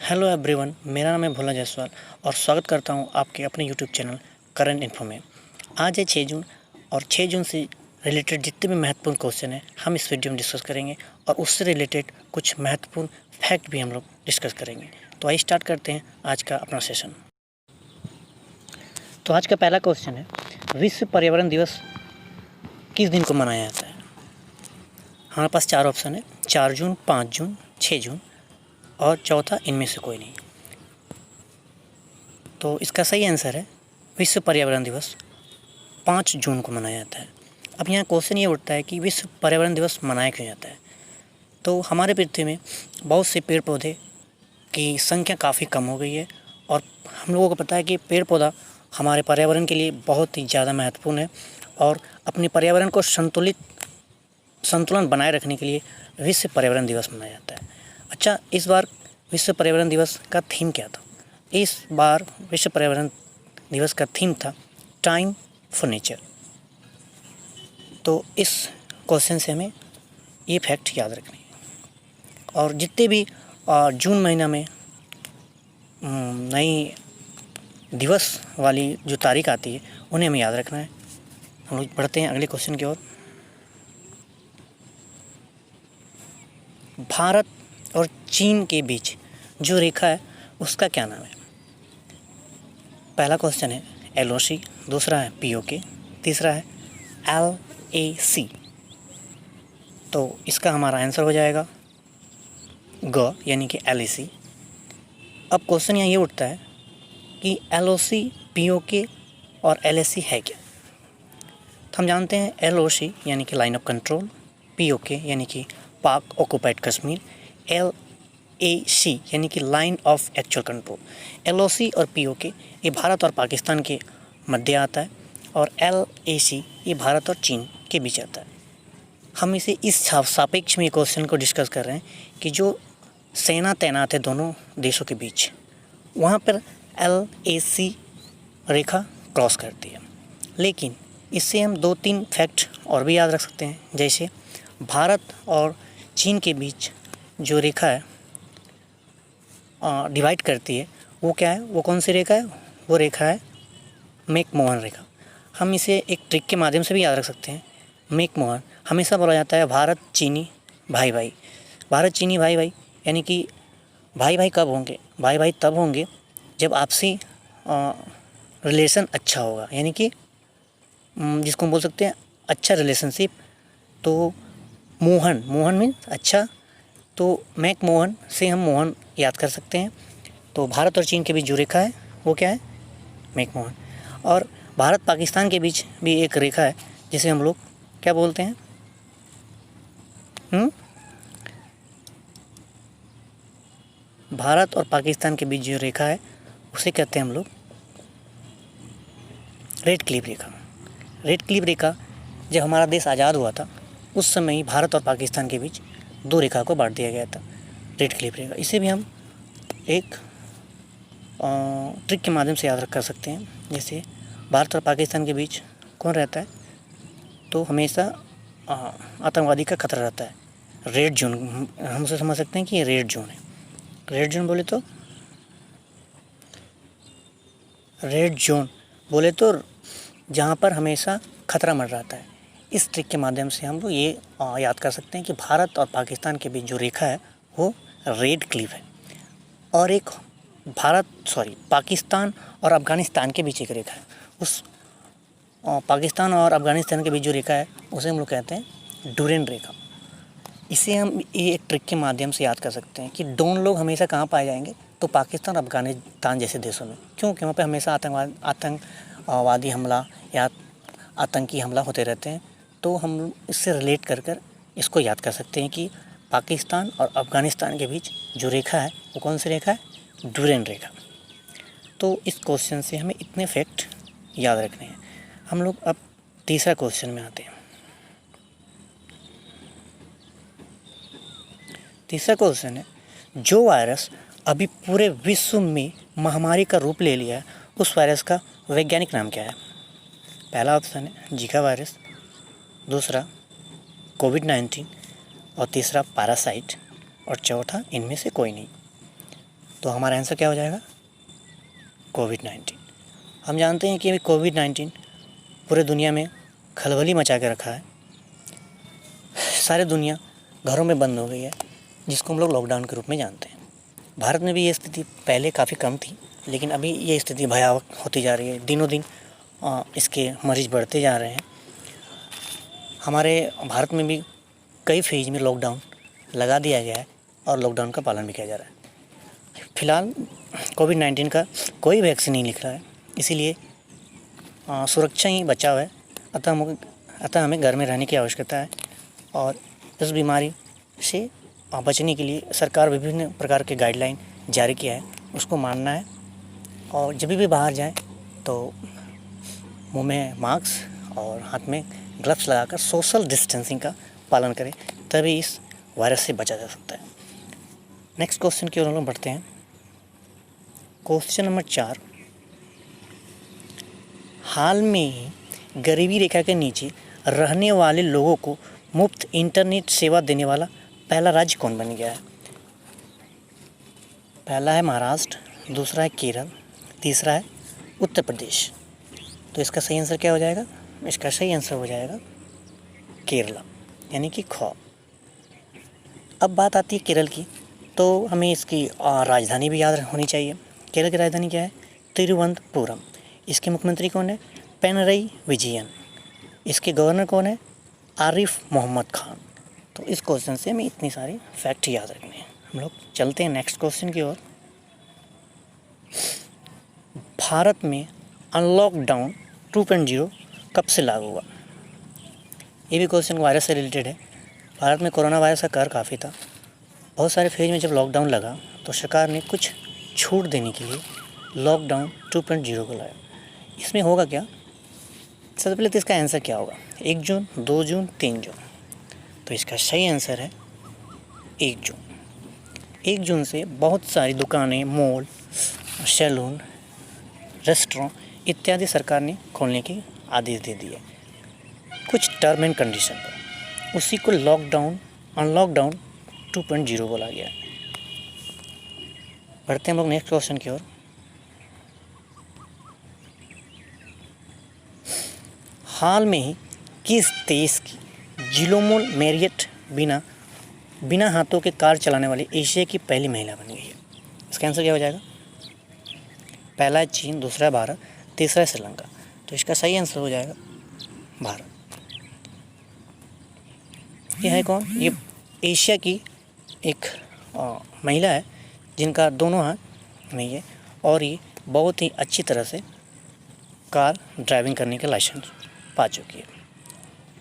Hello everyone, मेरा नाम है भोला जायसवाल और स्वागत करता हूं आपके अपने यूट्यूब चैनल करंट इन्फो में। आज है 6 जून और 6 जून से रिलेटेड जितने भी महत्वपूर्ण क्वेश्चन हैं हम इस वीडियो में डिस्कस करेंगे और उससे रिलेटेड कुछ महत्वपूर्ण फैक्ट भी हम लोग डिस्कस करेंगे। तो आइए स्टार्ट करते हैं आज का अपना सेशन। तो आज का पहला क्वेश्चन है, विश्व पर्यावरण दिवस किस दिन को मनाया जाता है? हमारे पास 4 ऑप्शन है, 4 जून, 5 जून, 6 जून और चौथा इनमें से कोई नहीं। तो इसका सही आंसर है विश्व पर्यावरण दिवस 5 जून को मनाया जाता है। अब यहाँ क्वेश्चन ये उठता है कि विश्व पर्यावरण दिवस मनाया क्यों जाता है? तो हमारे पृथ्वी में बहुत से पेड़ पौधे की संख्या काफ़ी कम हो गई है और हम लोगों को पता है कि पेड़ पौधा हमारे पर्यावरण के लिए बहुत ही ज़्यादा महत्वपूर्ण है और अपने पर्यावरण को संतुलन बनाए रखने के लिए विश्व पर्यावरण दिवस मनाया जाता है। अच्छा, इस बार विश्व पर्यावरण दिवस का थीम क्या था? इस बार विश्व पर्यावरण दिवस का थीम था टाइम फॉर नेचर। तो इस क्वेश्चन से हमें ये फैक्ट याद रखनी है और जितने भी जून महीना में नई दिवस वाली जो तारीख आती है उन्हें हमें याद रखना है। हम लोग बढ़ते हैं अगले क्वेश्चन की ओर। भारत और चीन के बीच जो रेखा है उसका क्या नाम है? पहला क्वेश्चन है LOC, दूसरा है POK, तीसरा है LAC। तो इसका हमारा आंसर हो जाएगा ग यानी कि LAC। अब क्वेश्चन यहाँ ये उठता है कि LOC, POK और LAC है क्या? तो हम जानते हैं LOC यानी कि लाइन ऑफ कंट्रोल, POK यानी कि पाक ऑक्युपाइड कश्मीर, LAC यानी कि line of actual control. LOC और POK ये भारत और पाकिस्तान के मध्य आता है और LAC ये भारत और चीन के बीच आता है। हम इसे इस सापेक्ष में क्वेश्चन को डिस्कस कर रहे हैं कि जो सेना तैनात है दोनों देशों के बीच, वहाँ पर LAC रेखा क्रॉस करती है। लेकिन इससे हम 2-3 फैक्ट और भी याद रख सकते हैं, जैसे भारत और चीन के बीच जो रेखा है डिवाइड करती है वो क्या है, वो कौन सी रेखा है? वो रेखा है मैकमोहन रेखा। हम इसे एक ट्रिक के माध्यम से भी याद रख सकते हैं। मैकमोहन हमेशा बोला जाता है भारत चीनी भाई भाई। भारत चीनी भाई भाई यानी कि भाई भाई कब होंगे? भाई भाई तब होंगे जब आपसी रिलेशन अच्छा होगा, यानी कि जिसको हम बोल सकते हैं अच्छा रिलेशनशिप। तो मोहन मीन्स अच्छा, तो मैकमोहन से हम मोहन याद कर सकते हैं। तो भारत और चीन के बीच जो रेखा है वो क्या है? मैकमोहन। और भारत पाकिस्तान के बीच भी एक रेखा है जिसे हम लोग क्या बोलते हैं? भारत और पाकिस्तान के बीच जो रेखा है उसे कहते हैं हम लोग रेड क्लिफ रेखा। रेड क्लिफ रेखा जब हमारा देश आज़ाद हुआ था उस समय ही भारत और पाकिस्तान के बीच 2 रेखा को बांट दिया गया था, रेड क्लिफ रेखा। इसे भी हम एक ट्रिक के माध्यम से याद कर सकते हैं। जैसे भारत और पाकिस्तान के बीच कौन रहता है? तो हमेशा आतंकवादी का खतरा रहता है। रेड जोन हम उसे समझ सकते हैं कि ये रेड जोन है। रेड जोन बोले तो जहाँ पर हमेशा खतरा मंडराता है। इस ट्रिक के माध्यम से हम लोग ये याद कर सकते हैं कि भारत और पाकिस्तान के बीच जो रेखा है वो रेड क्लिफ है। और एक पाकिस्तान और अफ़गानिस्तान के बीच एक रेखा है, उस पाकिस्तान और अफ़गानिस्तान के बीच जो रेखा है उसे हम लोग कहते हैं डूरेंट रेखा। इसे हम ये एक ट्रिक के माध्यम से याद कर सकते हैं कि डोन लोग हमेशा कहाँ पाए जाएंगे? तो पाकिस्तान और अफ़गानिस्तान जैसे देशों में। क्योंकि वहाँ पे हमेशा आतंकवादी हमला या आतंकी हमला होते रहते हैं। तो हम इससे रिलेट कर इसको याद कर सकते हैं कि पाकिस्तान और अफ़गानिस्तान के बीच जो रेखा है वो कौन सी रेखा है? डूरेंट रेखा। तो इस क्वेश्चन से हमें इतने फैक्ट याद रखने हैं। हम लोग अब तीसरा क्वेश्चन में आते हैं। तीसरा क्वेश्चन है, जो वायरस अभी पूरे विश्व में महामारी का रूप ले लिया है उस वायरस का वैज्ञानिक नाम क्या है? पहला ऑप्शन है जीका वायरस, दूसरा कोविड-19 और तीसरा पैरासाइट और चौथा इनमें से कोई नहीं। तो हमारा आंसर क्या हो जाएगा? कोविड-19। हम जानते हैं कि अभी कोविड-19 पूरे दुनिया में खलबली मचा के रखा है। सारी दुनिया घरों में बंद हो गई है, जिसको हम लोग लॉकडाउन के रूप में जानते हैं। भारत में भी ये स्थिति पहले काफ़ी कम थी, लेकिन अभी ये स्थिति भयावह होती जा रही है। दिनों दिन इसके मरीज़ बढ़ते जा रहे हैं। हमारे भारत में भी कई फेज में लॉकडाउन लगा दिया गया है और लॉकडाउन का पालन भी किया जा रहा है। फिलहाल कोविड-19 का कोई वैक्सीन नहीं निकला है, इसीलिए सुरक्षा ही बचाव है। अतः हमें घर में रहने की आवश्यकता है और इस बीमारी से बचने के लिए सरकार विभिन्न प्रकार के गाइडलाइन जारी किया है, उसको मानना है। और जब भी बाहर जाएं तो मुंह में मास्क और हाथ में ग्लव्स लगाकर सोशल डिस्टेंसिंग का पालन करें, तभी इस वायरस से बचा जा सकता है। नेक्स्ट क्वेश्चन की ओर हम लोग बढ़ते हैं। क्वेश्चन नंबर 4, हाल में ही गरीबी रेखा के नीचे रहने वाले लोगों को मुफ्त इंटरनेट सेवा देने वाला पहला राज्य कौन बन गया है? पहला है महाराष्ट्र, दूसरा है केरल, तीसरा है उत्तर प्रदेश। तो इसका सही आंसर क्या हो जाएगा? इसका सही आंसर हो जाएगा केरला, यानी कि ख। अब बात आती है केरल की, तो हमें इसकी राजधानी भी याद होनी चाहिए। केरल की राजधानी क्या है? तिरुवनंतपुरम। इसके मुख्यमंत्री कौन है? पिनरई विजयन। इसके गवर्नर कौन है? आरिफ मोहम्मद खान। तो इस क्वेश्चन से हमें इतनी सारी फैक्ट याद रखने हैं। हम लोग चलते हैं नेक्स्ट क्वेश्चन की ओर। भारत में अनलॉकडाउन 2.0 कब से लागू हुआ? ये भी क्वेश्चन वायरस से रिलेटेड है। भारत में कोरोना वायरस का कहर काफ़ी था। बहुत सारे फेज में जब लॉकडाउन लगा तो सरकार ने कुछ छूट देने के लिए लॉकडाउन 2.0 को लाया। इसमें होगा क्या? सबसे पहले तो इसका आंसर क्या होगा? 1 जून, 2 जून, 3 जून। तो इसका सही आंसर है 1 जून। 1 जून से बहुत सारी दुकानें, मॉल, सैलून, रेस्टोरेंट इत्यादि सरकार ने खोलने के आदेश दे दिए, कुछ टर्म एंड कंडीशन पर। उसी को अनलॉकडाउन 2.0 बोला गया। बढ़ते हैं हम लोग नेक्स्ट क्वेश्चन की ओर। हाल में ही किस देश की जिलोमोल मैरियट बिना हाथों के कार चलाने वाली एशिया की पहली महिला बन गई है? इसका आंसर क्या हो जाएगा? पहला है चीन, दूसरा है भारत, तीसरा है श्रीलंका। तो इसका सही आंसर हो जाएगा भारत। ये है कौन? ये एशिया की एक महिला है जिनका दोनों हाथ नहीं है और ये बहुत ही अच्छी तरह से कार ड्राइविंग करने का लाइसेंस पा चुकी है।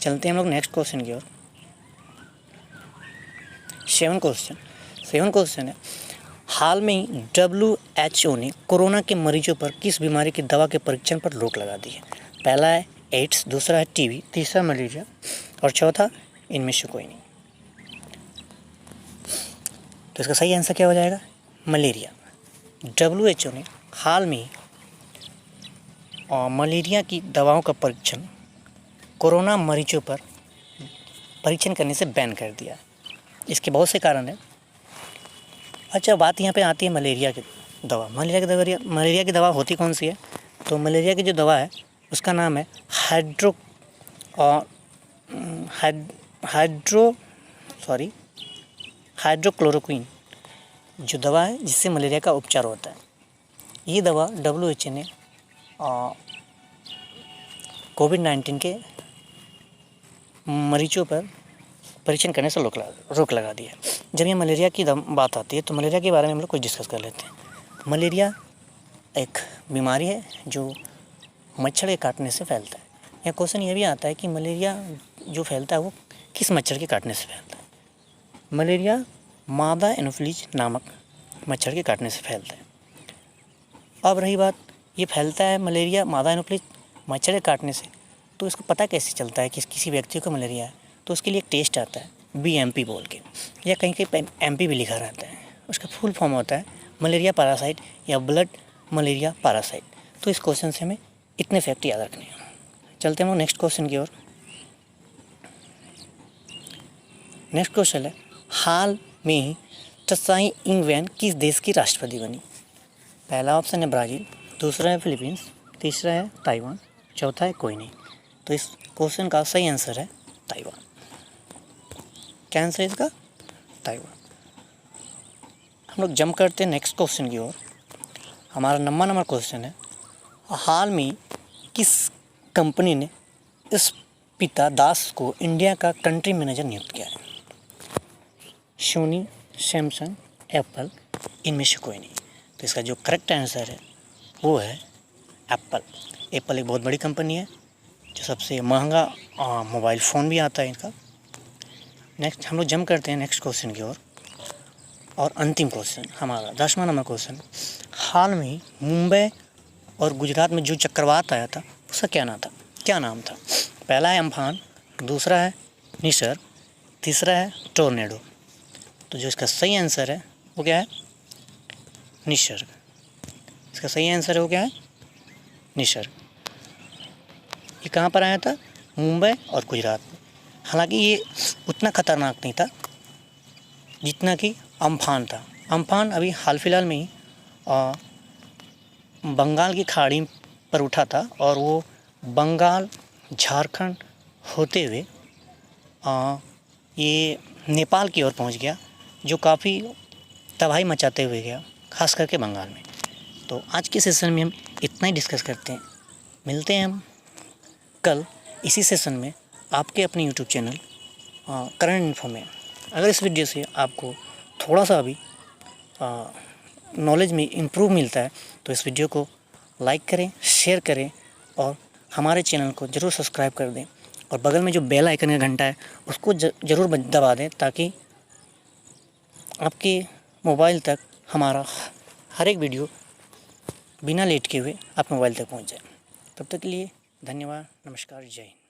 चलते हैं हम लोग नेक्स्ट क्वेश्चन की ओर। 7 क्वेश्चन है, हाल में ही WHO ने कोरोना के मरीजों पर किस बीमारी की दवा के परीक्षण पर रोक लगा दी है? पहला है एड्स, दूसरा है टीबी, तीसरा मलेरिया और चौथा इनमें से कोई नहीं। तो इसका सही आंसर क्या हो जाएगा? मलेरिया। WHO ने हाल में मलेरिया की दवाओं का परीक्षण कोरोना मरीजों पर परीक्षण करने से बैन कर दिया। इसके बहुत से कारण हैं। अच्छा, बात यहाँ पे आती है मलेरिया की दवा। मलेरिया की दवा होती कौन सी है? तो मलेरिया की जो दवा है उसका नाम है हाइड्रोक्लोरोक्विन, जो दवा है जिससे मलेरिया का उपचार होता है। ये दवा WHO ने कोविड-19 के मरीजों पर परीक्षण करने से रोक लगा दी है। जब ये मलेरिया की बात आती है तो मलेरिया के बारे में हम लोग कुछ डिस्कस कर लेते हैं। मलेरिया एक बीमारी है जो मच्छर के काटने से फैलता है। या क्वेश्चन ये भी आता है कि मलेरिया जो फैलता है वो किस मच्छर के काटने से फैलता है? मलेरिया मादा एनोफिलीज नामक मच्छर के काटने से फैलता है। अब रही बात, ये फैलता है मलेरिया मादा एनोफिलीज मच्छर के काटने से, तो इसको पता कैसे चलता है कि किसी व्यक्ति को मलेरिया है? तो उसके लिए एक टेस्ट आता है BMP बोल के, या कहीं कहीं MP भी लिखा रहता है। उसका फुल फॉर्म होता है मलेरिया पैरासाइट या ब्लड मलेरिया पैरासाइट। तो इस क्वेश्चन से हमें इतने फैक्ट याद रखने हैं। चलते हैं नेक्स्ट क्वेश्चन की ओर। नेक्स्ट क्वेश्चन है, हाल में ही त्साई इंग वेन किस देश की राष्ट्रपति बनी? पहला ऑप्शन है ब्राज़ील, दूसरा है फिलीपींस, तीसरा है ताइवान, चौथा है कोई नहीं। तो इस क्वेश्चन का सही आंसर है ताइवान। क्या आंसर है इसका? ताइवान। हम लोग जंप करते हैं नेक्स्ट क्वेश्चन की ओर। हमारा नंबर क्वेश्चन है, हाल में किस कंपनी ने इस पिता दास को इंडिया का कंट्री मैनेजर नियुक्त किया है? सोनी, सैमसंग, एप्पल, इनमें से कोई नहीं। तो इसका जो करेक्ट आंसर है वो है एप्पल। एप्पल एक बहुत बड़ी कंपनी है जो सबसे महंगा मोबाइल फ़ोन भी आता है इनका। नेक्स्ट हम लोग जंप करते हैं नेक्स्ट क्वेश्चन की ओर। और अंतिम क्वेश्चन हमारा 10वां नंबर क्वेश्चन, हाल में मुंबई और गुजरात में जो चक्रवात आया था उसका क्या नाम था? पहला है अम्फान, दूसरा है निसर्ग, तीसरा है टोर्नेडो। तो जो इसका सही आंसर है वो क्या है? निसर्ग। इसका सही आंसर है वो क्या है? निसर्ग। ये कहाँ पर आया था? मुंबई और गुजरात में। हालांकि ये उतना खतरनाक नहीं था जितना कि अम्फान था। अम्फान अभी हाल फिलहाल में ही बंगाल की खाड़ी पर उठा था और वो बंगाल, झारखंड होते हुए ये नेपाल की ओर पहुंच गया, जो काफ़ी तबाही मचाते हुए गया, खास करके बंगाल में। तो आज के सेशन में हम इतना ही डिस्कस करते हैं। मिलते हैं हम कल इसी सेशन में आपके अपने यूट्यूब चैनल करंट इन्फो में। अगर इस वीडियो से आपको थोड़ा सा भी नॉलेज में इम्प्रूव मिलता है तो इस वीडियो को लाइक करें, शेयर करें और हमारे चैनल को ज़रूर सब्सक्राइब कर दें। और बगल में जो बेल आइकन का घंटा है उसको ज़रूर दबा दें ताकि आपके मोबाइल तक हमारा हर एक वीडियो बिना लेट के हुए आप मोबाइल तक पहुंच जाए। तब तक के लिए धन्यवाद, नमस्कार, जय हिंद।